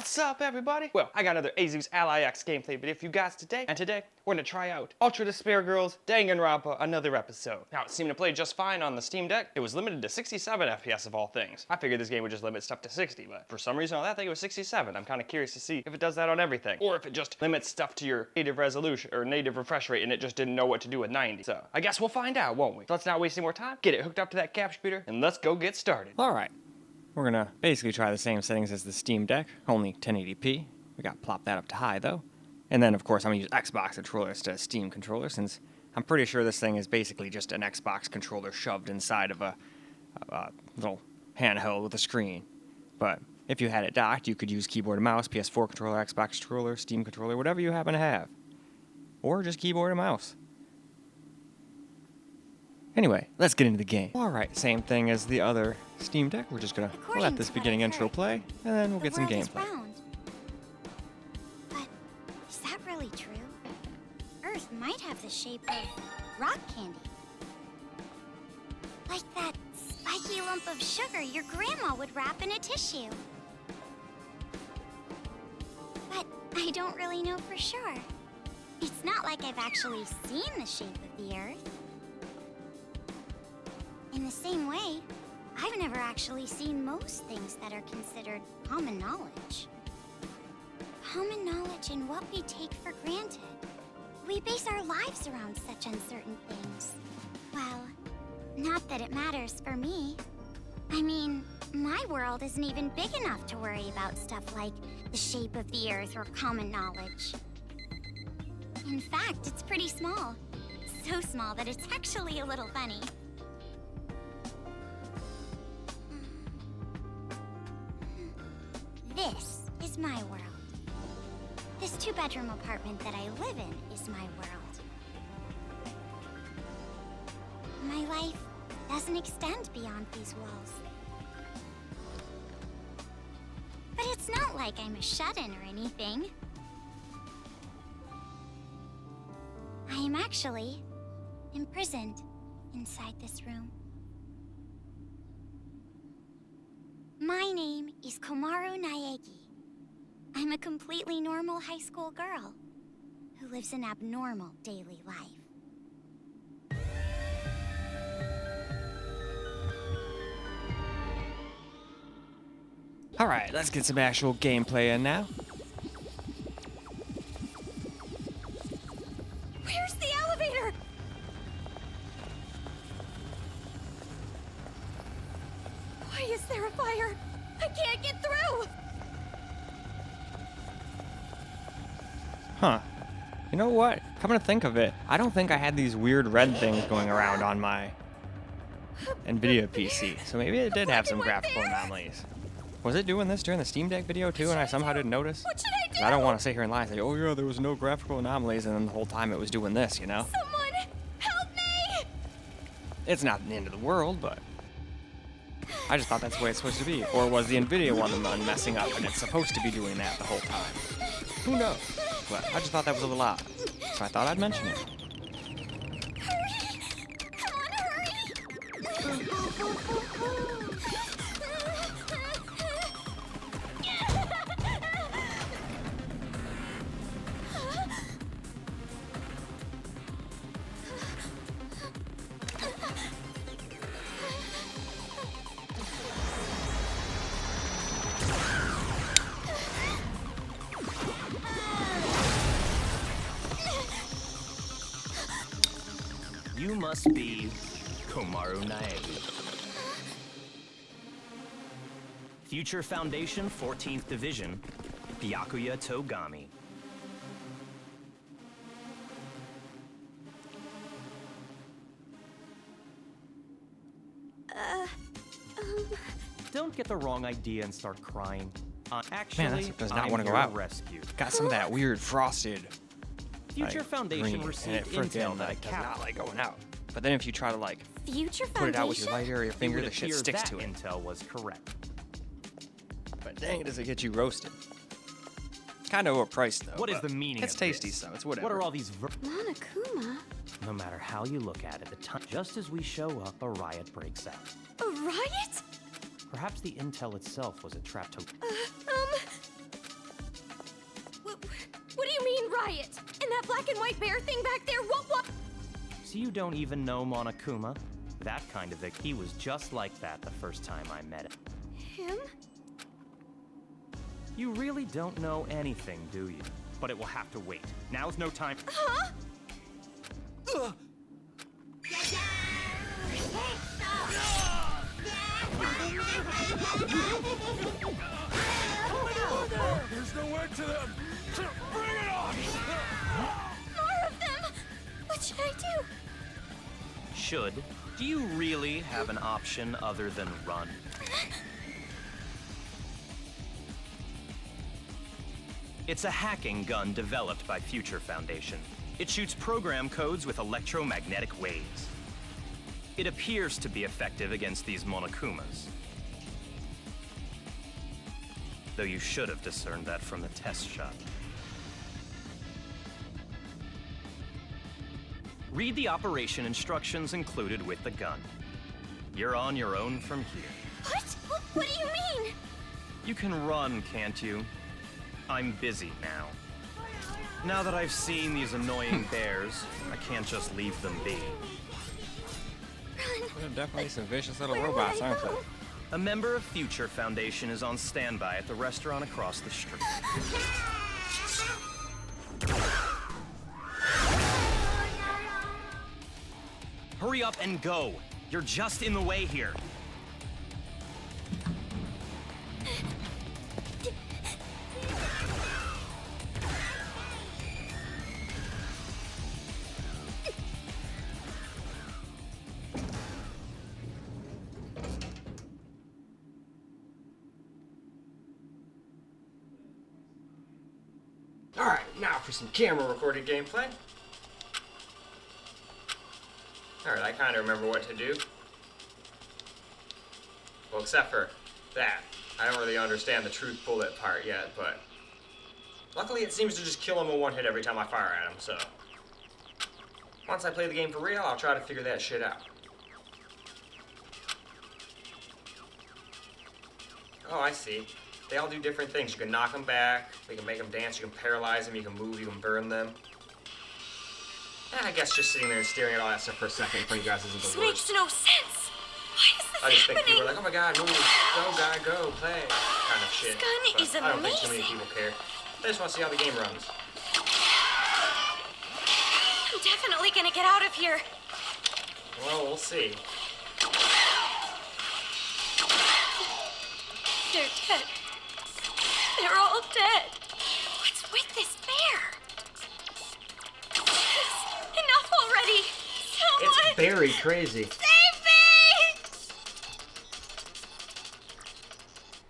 What's up, everybody? Well, I got another Asus Ally X gameplay video for you guys today, and today we're gonna try out Ultra Despair Girls Danganronpa, another episode. Now, it seemed to play just fine on the Steam Deck. It was limited to 67 FPS of all things. I figured this game would just limit stuff to 60, but for some reason on that thing it was 67. I'm kind of curious to see if it does that on everything, or if it just limits stuff to your native resolution or native refresh rate, and it just didn't know what to do with 90. So I guess we'll find out, won't we? So let's not waste any more time. Get it hooked up to that capture computer, and let's go get started. All right. We're gonna basically try the same settings as the Steam Deck, only 1080p. We got plop that up to high though. And then of course I'm gonna use Xbox controllers instead of Steam controller, since I'm pretty sure this thing is basically just an Xbox controller shoved inside of a little handheld with a screen. But if you had it docked, you could use keyboard and mouse, PS4 controller, Xbox controller, Steam controller, whatever you happen to have. Or just keyboard and mouse. Anyway, let's get into the game. Alright, same thing as the other Steam Deck. We're just gonna let this beginning intro play, and then we'll get some gameplay. But is that really true? Earth might have the shape of rock candy. Like that spiky lump of sugar your grandma would wrap in a tissue. But I don't really know for sure. It's not like I've actually seen the shape of the Earth. In the same way, I've never actually seen most things that are considered common knowledge. Common knowledge in what we take for granted. We base our lives around such uncertain things. Well, not that it matters for me. I mean, my world isn't even big enough to worry about stuff like the shape of the Earth or common knowledge. In fact, it's pretty small. So small that it's actually a little funny. This is my world. This two-bedroom apartment that I live in is my world. My life doesn't extend beyond these walls. But it's not like I'm a shut-in or anything. I am actually imprisoned inside this room. My name is Komaru Naegi. I'm a completely normal high school girl who lives an abnormal daily life. Alright, let's get some actual gameplay in now. Where's the elevator? Why is there a fire? I can't get through! Huh. You know what? Coming to think of it, I don't think I had these weird red things going around on my NVIDIA PC, so maybe it did have some graphical anomalies. Was it doing this during the Steam Deck video too, and I somehow didn't notice? What should I do? 'Cause I don't want to sit here and lie and say, oh yeah, there was no graphical anomalies, and then the whole time it was doing this, you know? Someone help me! It's not the end of the world, but I just thought that's the way it's supposed to be. Or was the NVIDIA one messing up and it's supposed to be doing that the whole time? Who knows? But I just thought that was a little odd, so I thought I'd mention it. Hurry! Come on, hurry! You must be Komaru Naegi. Future Foundation 14th Division, Byakuya Togami. Don't get the wrong idea and start crying. Actually, Man, that does not I'm want to go your out. rescue. Got some of that weird frosted Future like, Foundation green, received and it intel freaking that like, does Cap not like going out. But then if you try to like Future put it out with your Foundation? lighter or your finger, would the shit appear sticks that to it. intel was correct. But dang, does it get you roasted? Kind of overpriced though. What is but the meaning It's of tasty, this? so it's whatever. What are all these Monokuma? No matter how you look at it, the time just as we show up, a riot breaks out. A riot? Perhaps the intel itself was a trap to. Riot! And that black and white bear thing back there, what? So you don't even know Monokuma? That kind of Vic, he was just like that the first time I met him. Him? You really don't know anything, do you? But it will have to wait. Now's no time. Huh? There's no end to them! Bring it on! More of them! What should I do? Should? Do you really have an option other than run? It's a hacking gun developed by Future Foundation. It shoots program codes with electromagnetic waves. It appears to be effective against these Monokumas. Though you should have discerned that from the test shot. Read the operation instructions included with the gun. You're on your own from here. What? What do you mean? You can run, can't you? I'm busy now. Now that I've seen these annoying bears, I can't just leave them be. They're definitely some vicious little Where would robots, I aren't go? they? A member of Future Foundation is on standby at the restaurant across the street. Hurry up and go! You're just in the way here. Alright, now for some camera recorded gameplay. Alright, I kind of remember what to do. Well, except for that. I don't really understand the truth bullet part yet, but luckily it seems to just kill him in one hit every time I fire at him, so once I play the game for real, I'll try to figure that shit out. Oh, I see. They all do different things. You can knock them back, you can make them dance, you can paralyze them, you can move, you can burn them. I guess just sitting there and staring at all that stuff for a second in front of you guys isn't This the makes worst. no sense. Why is this I just think happening? people are like, oh my god, move, go guy, go, play, kind of shit. gun But is I don't think too many amazing. people care. They just want to see how the game runs. I'm definitely gonna get out of here. Well, we'll see. They're dead. They're all dead. What's with this bear? Enough already. Someone It's very crazy. save me!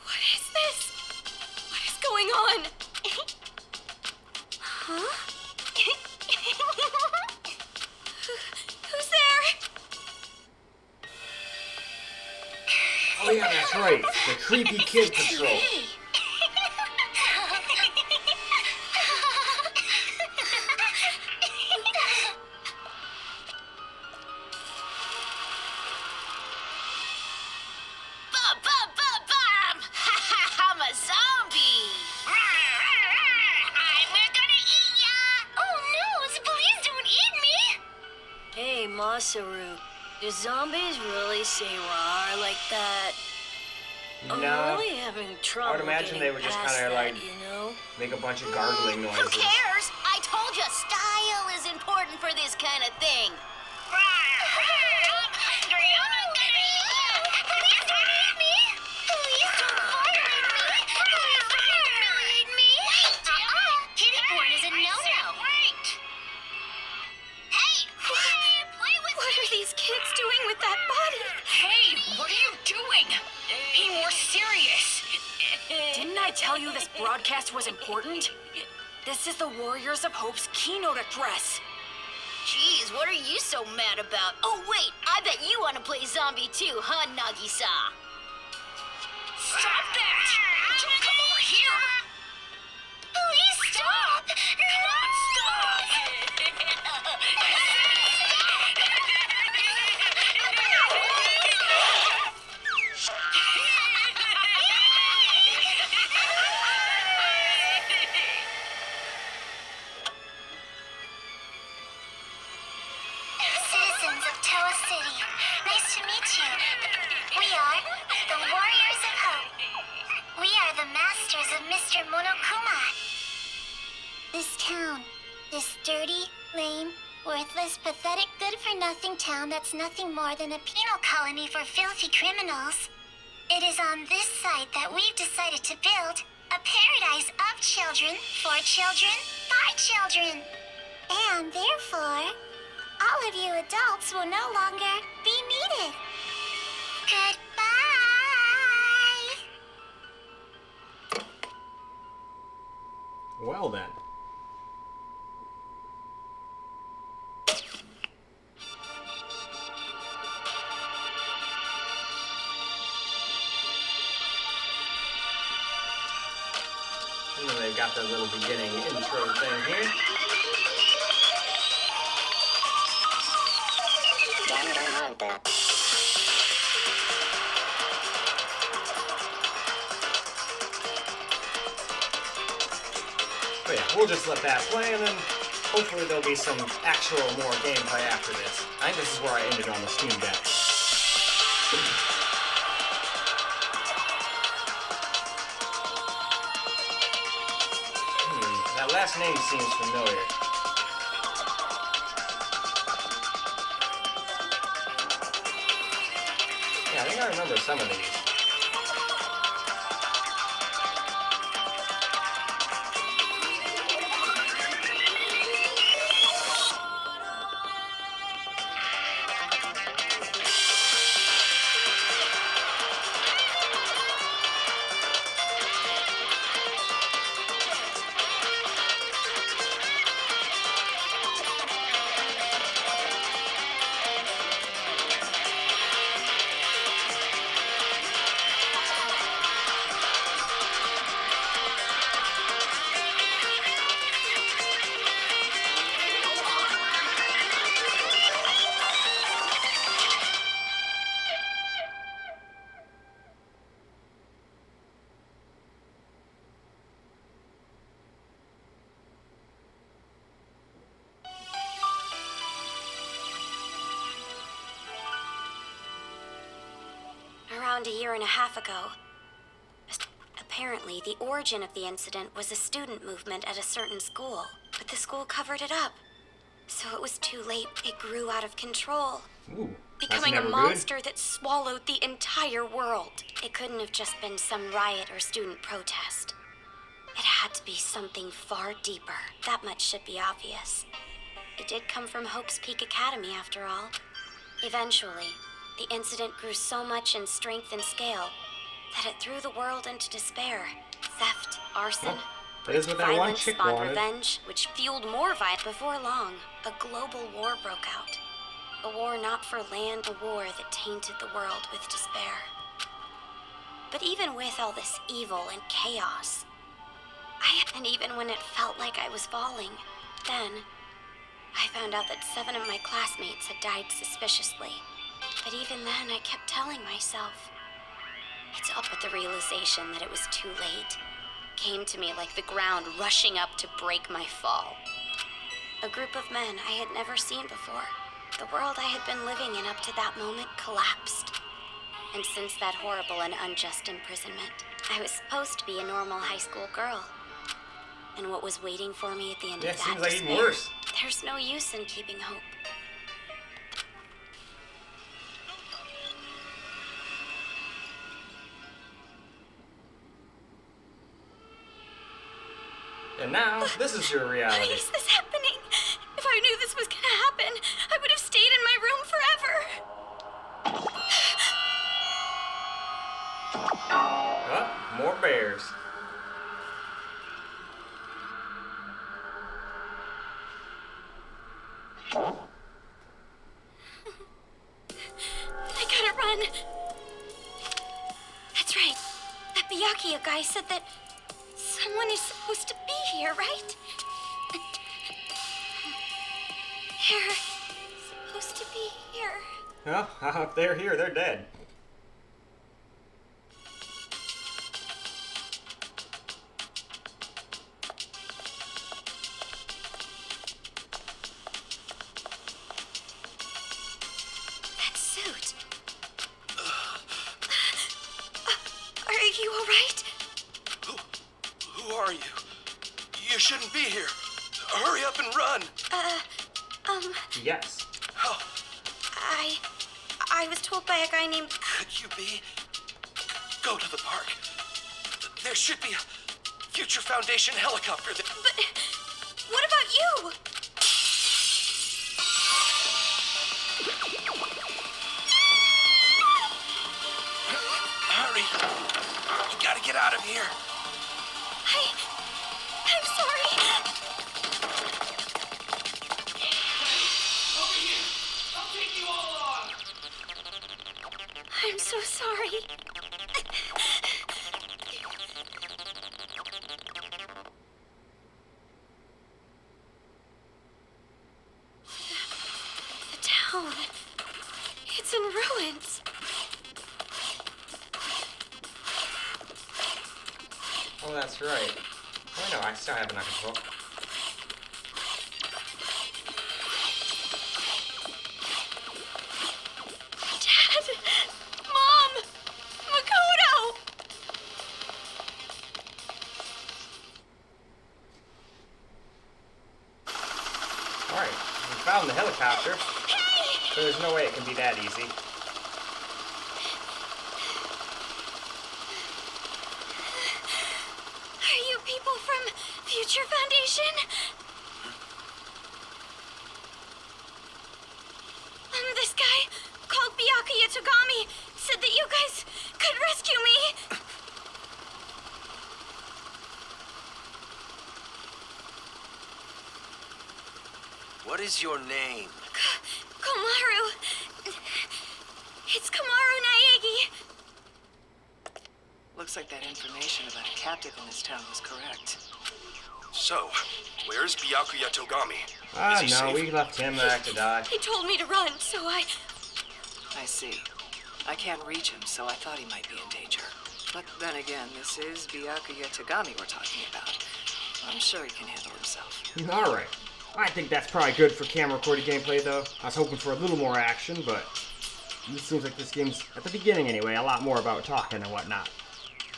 What is this? What is going on? Huh? Who's there? Oh yeah, that's right. The creepy kid patrol. I'm a zombie! We're gonna eat ya! Oh no, please don't eat me! Hey, Masaru, do zombies really say rawr like that? I'm No. really having trouble I would imagine they getting would just past kinda, that, like, you know? Make a bunch of gargling Who noises. cares? I told you style is important for this kind of thing. I'm hungry. I'm gonna eat you. Please don't eat me. Please don't fire at me. Please don't humiliate me. Wait. Kitty porn is a no-no. Wait. Hey, play with What are these kids doing with that body? Hey, what are you doing? Be more serious. Didn't I tell you this broadcast was important? This is the Warriors of Hope's keynote address. Jeez, what are you so mad about? Oh, wait, I bet you want to play zombie too, huh, Nagisa? Stop that! Don't come over here! Please stop! Come on, stop! Mr. Monokuma. This town, this dirty, lame, worthless, pathetic, good-for-nothing town that's nothing more than a penal colony for filthy criminals. It is on this site that we've decided to build a paradise of children, for children, by children. And therefore, all of you adults will no longer be needed. Goodbye. Well then. And then they've got the little beginning intro thing here. But yeah, we'll just let that play, and then hopefully there'll be some actual more gameplay after this. I think this is where I ended on the Steam Deck. That last name seems familiar. Yeah, I think I remember some of these. Around a year and a half ago. Apparently, the origin of the incident was a student movement at a certain school, but the school covered it up. So it was too late. It grew out of control, Ooh, becoming a monster that swallowed the entire world. It couldn't have just been some riot or student protest. It had to be something far deeper. That much should be obvious. It did come from Hope's Peak Academy, after all. Eventually, the incident grew so much in strength and scale that it threw the world into despair. Theft, arson, that is what that one violence chick spawned wanted. revenge, which fueled more violence. Before long, a global war broke out. A war not for land, a war that tainted the world with despair. But even with all this evil and chaos, and even when it felt like I was falling, then I found out that 7 of my classmates had died suspiciously. But even then, I kept telling myself, it's up. But the realization that it was too late came to me like the ground rushing up to break my fall. A group of men I had never seen before. The world I had been living in up to that moment collapsed. And since that horrible and unjust imprisonment, I was supposed to be a normal high school girl. And what was waiting for me at the end of that seems like even despair, worse. there's no use in keeping hope. And now, this is your reality. Why is this happening? If I knew this was gonna happen, I would have stayed in my room forever. Oh, more bears. I gotta run. That's right. That Byakuya guy said that someone is supposed to be here, right? They're supposed to be here. Well, if they're here, they're dead. That suit. Are you all right? are you? You shouldn't be here. Hurry up and run. Yes. Oh, I was told by a guy named... could you be? Go to the park. There should be a Future Foundation helicopter that... But what about you? Hurry. You gotta get out of here. I'm sorry. Over here. I'll take you all on. I'm so sorry. The town. It's in ruins. Oh, that's right. Oh, no, I still have it under control. Dad! Mom! Makoto! Alright, we found the helicopter. So there's no way it can be that easy. Are you people from Future Foundation? This guy called Byakuya Togami said that you guys could rescue me. What is your name? Komaru. It's Komaru Naegi. Looks like that information about a captive in this town was correct. So, where's Byakuya Togami? Ah, Is he no, safe? we left him back to die. He told me to run, so I see. I can't reach him, so I thought he might be in danger. But then again, this is Byakuya Togami we're talking about. I'm sure he can handle himself. Alright. I think that's probably good for camera recorded gameplay, though. I was hoping for a little more action, but it seems like this game's, at the beginning anyway, a lot more about talking and whatnot.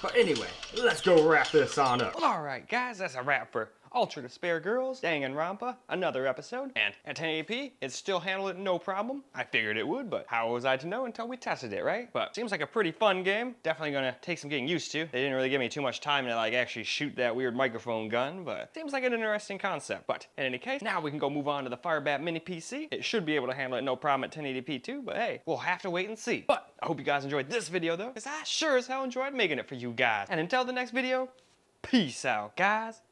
But anyway, let's go wrap this on up. Alright guys, that's a wrap for Ultra Despair Girls, Danganronpa, another episode. And at 1080p, it's still handling no problem. I figured it would, but how was I to know until we tested it, right? But seems like a pretty fun game. Definitely gonna take some getting used to. They didn't really give me too much time to like actually shoot that weird microphone gun, but seems like an interesting concept. But in any case, now we can go move on to the Firebat Mini PC. It should be able to handle it no problem at 1080p too, but hey, we'll have to wait and see. But I hope you guys enjoyed this video though, because I sure as hell enjoyed making it for you guys. And until the next video, peace out, guys.